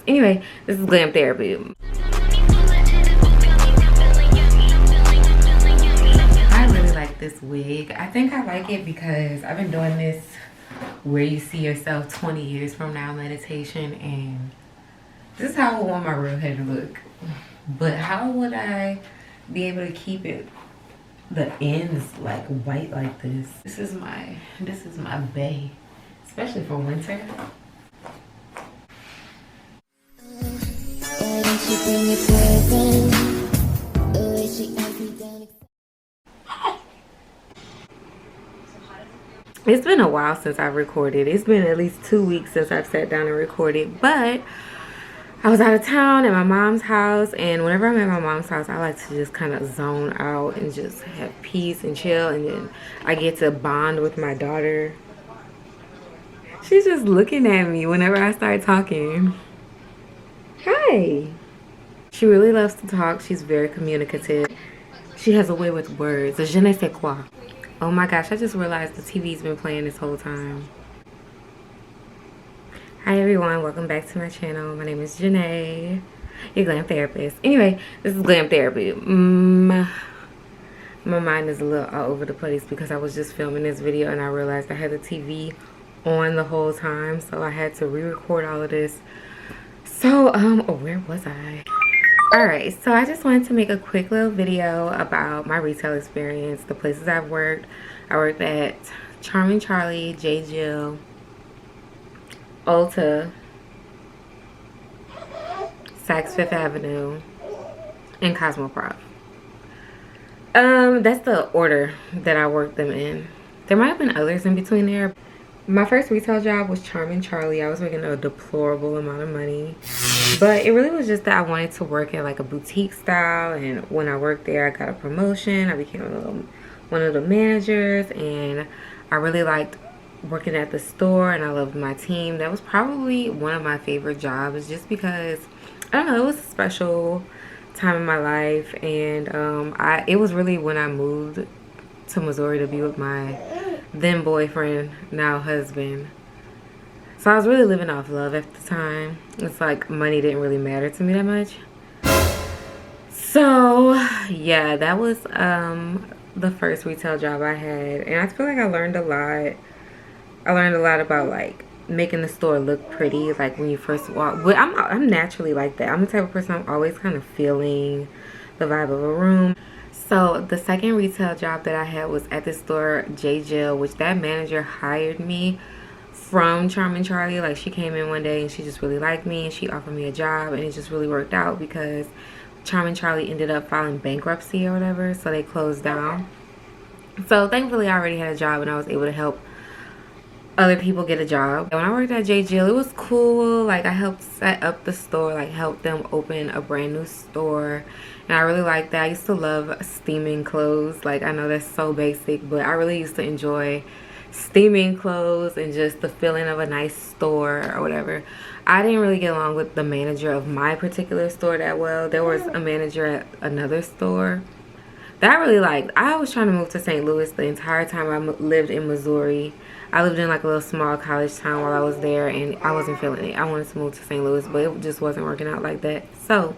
Anyway, this is glam therapy. I really like this wig. I think I like it because I've been doing this where you see yourself 20 years from now meditation, and this is how I want my real hair to look. But how would I be able to keep it the ends like white like this? This is my bae, especially for winter. It's been a while since I've recorded. It's been at least 2 weeks since I've sat down and recorded, but I was out of town at my mom's house, and whenever I'm at my mom's house, I like to just kind of zone out and just have peace and chill, and then I get to bond with my daughter. She's just looking at me whenever I start talking. Hi. She really loves to talk. She's very communicative. She has a way with words. A je ne sais quoi. Oh my gosh, I just realized the TV's been playing this whole time. Hi everyone, welcome back to my channel. My name is Janae, your glam therapist. Anyway, this is glam therapy. My mind is a little all over the place because I was just filming this video and I realized I had the TV on the whole time, so I had to re-record all of this. So where was I? Alright, so I just wanted to make a quick little video about my retail experience, the places I've worked. I worked at Charming Charlie, J. Jill, Ulta, Saks Fifth Avenue, and Cosmoprof. That's the order that I worked them in. There might have been others in between there. My first retail job was Charming Charlie. I was making a deplorable amount of money, but it really was just that I wanted to work in like a boutique style, and when I worked there I got a promotion. I became one of the managers, and I really liked working at the store, and I loved my team. That was probably one of my favorite jobs just because, I don't know, it was a special time in my life, and it was really when I moved to Missouri to be with my then boyfriend, now husband. So I was really living off love at the time. It's like money didn't really matter to me that much. So yeah, that was the first retail job I had, and I feel like I learned a lot. I learned a lot about like making the store look pretty, like when you first walk. But I'm naturally like that. I'm the type of person, I'm always kind of feeling the vibe of a room. So the second retail job that I had was at the store J. Jill, which that manager hired me from Charming Charlie. Like, she came in one day and she just really liked me and she offered me a job, and it just really worked out because Charming Charlie ended up filing bankruptcy or whatever, so they closed down. So thankfully I already had a job and I was able to help other people get a job. When I worked at J. Jill, it was cool. Like, I helped set up the store, like helped them open a brand new store, and I really liked that. I used to love steaming clothes. Like, I know that's so basic, but I really used to enjoy steaming clothes and just the feeling of a nice store or whatever. I didn't really get along with the manager of my particular store that well. There was a manager at another store that I really liked. I was trying to move to St. Louis the entire time I lived in Missouri. I lived in like a little small college town while I was there, and I wasn't feeling it. I wanted to move to St. Louis, but it just wasn't working out like that. So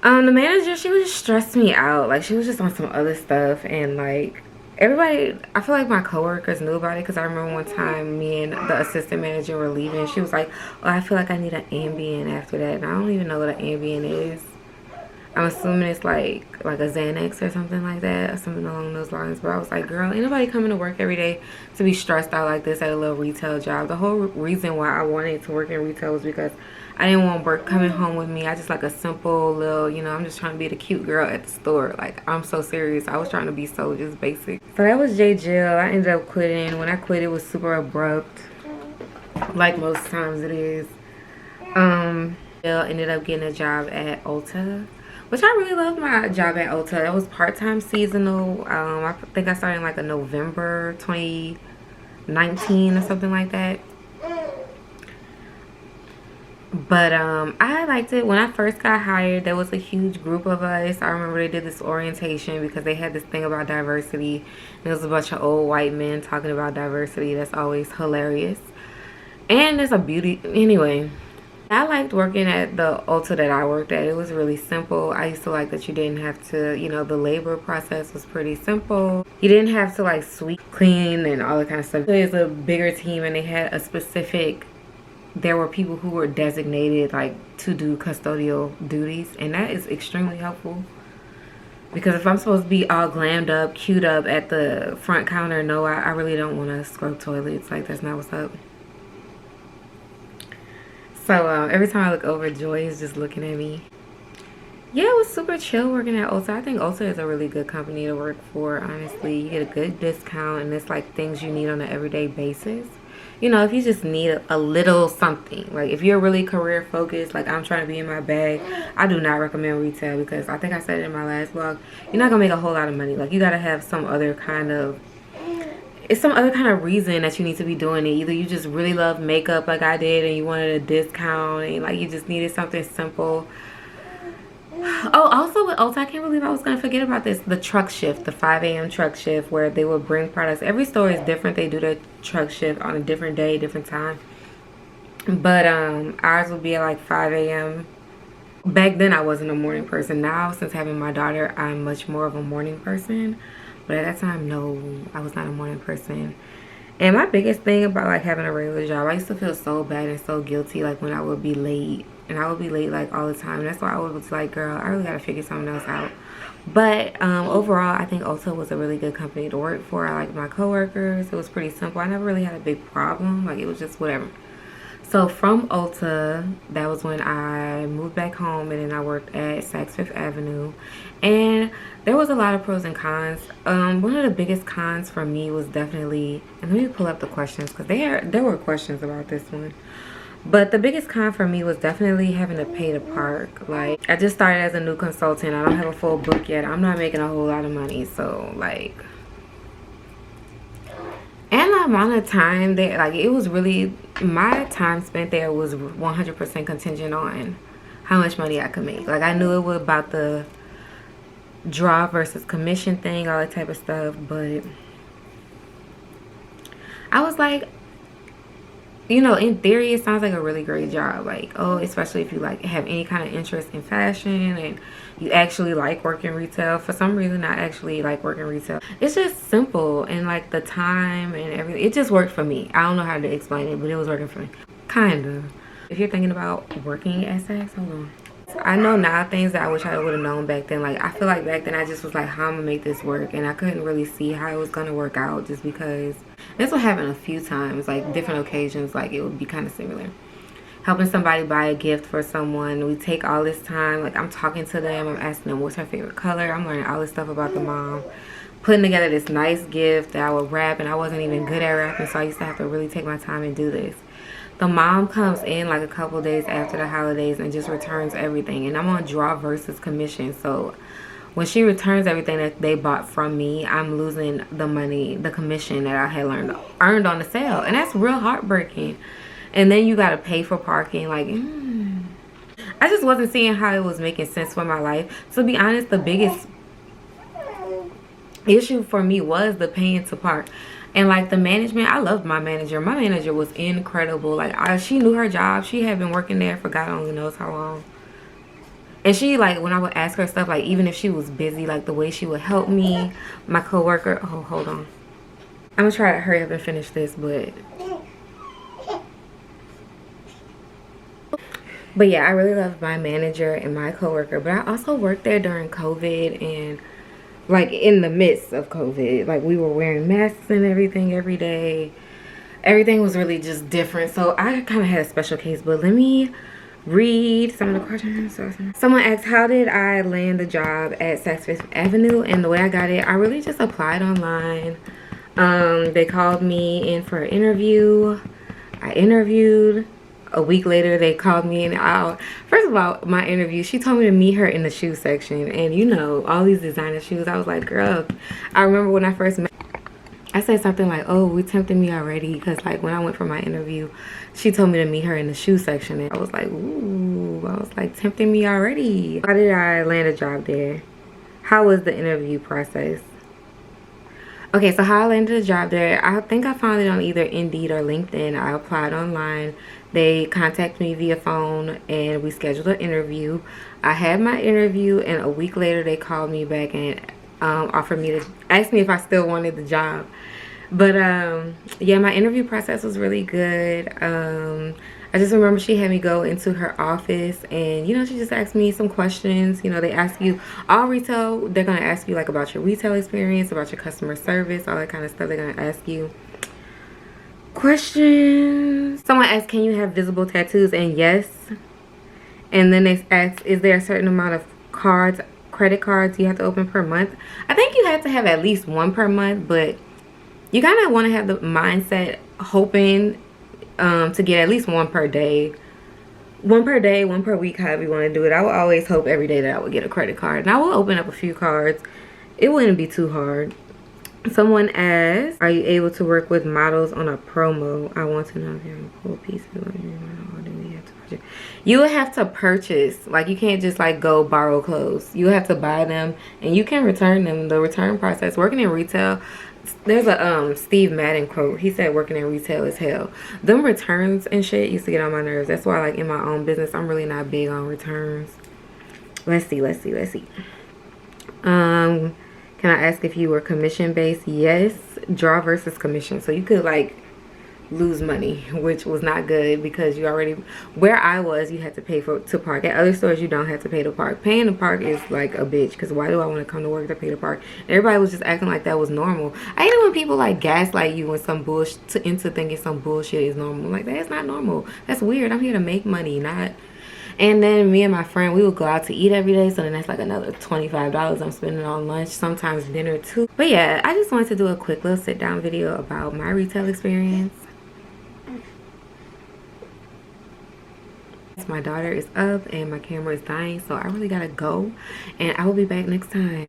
the manager, she would just stress me out. Like, she was just on some other stuff, and like everybody, I feel like my coworkers knew about it, because I remember one time me and the assistant manager were leaving. She was like, oh, I feel like I need an Ambien after that, and I don't even know what an Ambien is. I'm assuming it's like a Xanax or something like that, or something along those lines. But I was like, girl, ain't nobody coming to work every day to be stressed out like this at a little retail job. The whole reason why I wanted to work in retail was because I didn't want work coming home with me. I just like a simple little, you know, I'm just trying to be the cute girl at the store. Like, I'm so serious. I was trying to be so just basic. So that was J. Jill. I ended up quitting. When I quit, it was super abrupt, like most times it is. Jill ended up getting a job at Ulta, which I really loved my job at Ulta. That was part-time seasonal. I think I started in like a November 2019 or something like that. But I liked it. When I first got hired, there was a huge group of us. I remember they did this orientation because they had this thing about diversity. And it was a bunch of old white men talking about diversity. That's always hilarious. And there's a beauty, anyway. I liked working at the Ulta that I worked at. It was really simple. I used to like that you didn't have to, you know, the labor process was pretty simple. You didn't have to like sweep, clean, and all that kind of stuff. It was a bigger team, and they had a specific, there were people who were designated like to do custodial duties, and that is extremely helpful. Because if I'm supposed to be all glammed up, queued up at the front counter, no, I really don't want to scrub toilets. Like, that's not what's up. So every time I look over, Joy is just looking at me. Yeah, it was super chill working at Ulta. I think Ulta is a really good company to work for, honestly. You get a good discount, and it's like things you need on an everyday basis. You know, if you just need a little something, like if you're really career focused, like I'm trying to be in my bag, I do not recommend retail, because I think I said it in my last vlog, you're not gonna make a whole lot of money. Like, you gotta have some other kind of, it's some other kind of reason that you need to be doing it. Either you just really love makeup like I did, and you wanted a discount, and like you just needed something simple. Oh, also with Ulta, I can't believe I was going to forget about this. The truck shift, the 5 a.m. truck shift, where they would bring products. Every store is different. They do the truck shift on a different day, different time. But ours would be at like 5 a.m. Back then, I wasn't a morning person. Now, since having my daughter, I'm much more of a morning person. But at that time, no, I was not a morning person. And my biggest thing about like having a regular job, I used to feel so bad and so guilty like when I would be late. And I would be late like all the time. That's why I was like, girl, I really gotta figure something else out. But overall, I think Ulta was a really good company to work for. I liked my coworkers. It was pretty simple. I never really had a big problem. Like, it was just whatever. So from Ulta, that was when I moved back home, and then I worked at Saks Fifth Avenue. And there was a lot of pros and cons. One of the biggest cons for me was definitely, and let me pull up the questions, because there were questions about this one. But the biggest con for me was definitely having to pay to park. Like, I just started as a new consultant. I don't have a full book yet. I'm not making a whole lot of money. So, like, and the amount of time there, like, it was really, my time spent there was 100% contingent on how much money I could make. Like, I knew it was about the draw versus commission thing, all that type of stuff. But I was like, you know, in theory, it sounds like a really great job. Like, oh, especially if you like have any kind of interest in fashion and you actually like working retail. For some reason, I actually like working retail. It's just simple, and like the time and everything, it just worked for me. I don't know how to explain it, but it was working for me. Kind of. If you're thinking about working at Saks, hold on. I know now things that I wish I would have known back then. Like, I feel like back then I just was like, how I'm gonna make this work, and I couldn't really see how it was gonna work out, just because this will happen a few times, like different occasions. Like, it would be kind of similar. Helping somebody buy a gift for someone, we take all this time. Like, I'm talking to them, I'm asking them what's her favorite color, I'm learning all this stuff about the mom, putting together this nice gift that I would wrap, and I wasn't even good at wrapping, so I used to have to really take my time and do this. The mom comes in like a couple days after the holidays and just returns everything. And I'm on draw versus commission. So when she returns everything that they bought from me, I'm losing the money, the commission that I had earned on the sale. And that's real heartbreaking. And then you got to pay for parking. Like, I just wasn't seeing how it was making sense for my life. To be honest, the biggest issue for me was the paying to park. And like the management, I loved my manager. My manager was incredible. Like, she knew her job. She had been working there for God only knows how long. And she, like, when I would ask her stuff, like, even if she was busy, like, the way she would help me, my coworker. Oh, hold on. I'm gonna try to hurry up and finish this, but yeah, I really loved my manager and my coworker. But I also worked there during COVID, and like in the midst of COVID, like we were wearing masks and everything every day. Everything was really just different. So I kind of had a special case. But let me read some of the questions. Someone asked, how did I land a job at Saks Fifth Avenue? And the way I got it, I really just applied online. They called me in for an interview. I interviewed. A week later, they called me in. First of all, my interview, she told me to meet her in the shoe section. And you know, all these designer shoes. I was like, girl, I remember when I first met, I said something like, oh, we tempted me already. Because like when I went for my interview, she told me to meet her in the shoe section. And I was like, ooh, I was like, tempting me already. How did I land a job there? How was the interview process? Okay, so how I landed a job there, I think I found it on either Indeed or LinkedIn. I applied online. They contacted me via phone and we scheduled an interview. I had my interview, and a week later they called me back and offered me to ask me if I still wanted the job. But yeah, my interview process was really good. I just remember she had me go into her office, and you know, she just asked me some questions. You know, they ask you all retail, they're gonna ask you like about your retail experience, about your customer service, all that kind of stuff. They're gonna ask you questions. Someone asked, can you have visible tattoos? And yes. And then they asked, is there a certain amount of cards, credit cards you have to open per month? I think you have to have at least one per month, but you kind of want to have the mindset hoping to get at least one per day. One per day, one per week, however you want to do it. I would always hope every day that I would get a credit card. And I will open up a few cards. It wouldn't be too hard. Someone asked, are you able to work with models on a promo? I want to know if you're a cool piece of it. You would have to purchase. Like, you can't just like go borrow clothes. You have to buy them and you can return them. The return process, working in retail, there's a Steve Madden quote. He said working in retail is hell. Them returns and shit used to get on my nerves. That's why, like, in my own business, I'm really not big on returns. Let's see. Can I ask if you were commission based? Yes. Draw versus commission. So you could like lose money, which was not good because you already, where I was, you had to pay to park. At other stores, you don't have to pay to park. Paying to park is like a bitch, because why do I want to come to work to pay to park? Everybody was just acting like that was normal. I hate it when people like gaslight you when some bullshit into thinking some bullshit is normal. Like, that's not normal. That's weird. I'm here to make money, not. And then me and my friend, we would go out to eat every day. So then that's like another $25 I'm spending on lunch, sometimes dinner too. But yeah, I just wanted to do a quick little sit down video about my retail experience. My daughter is up and my camera is dying, so I really gotta go, and I will be back next time.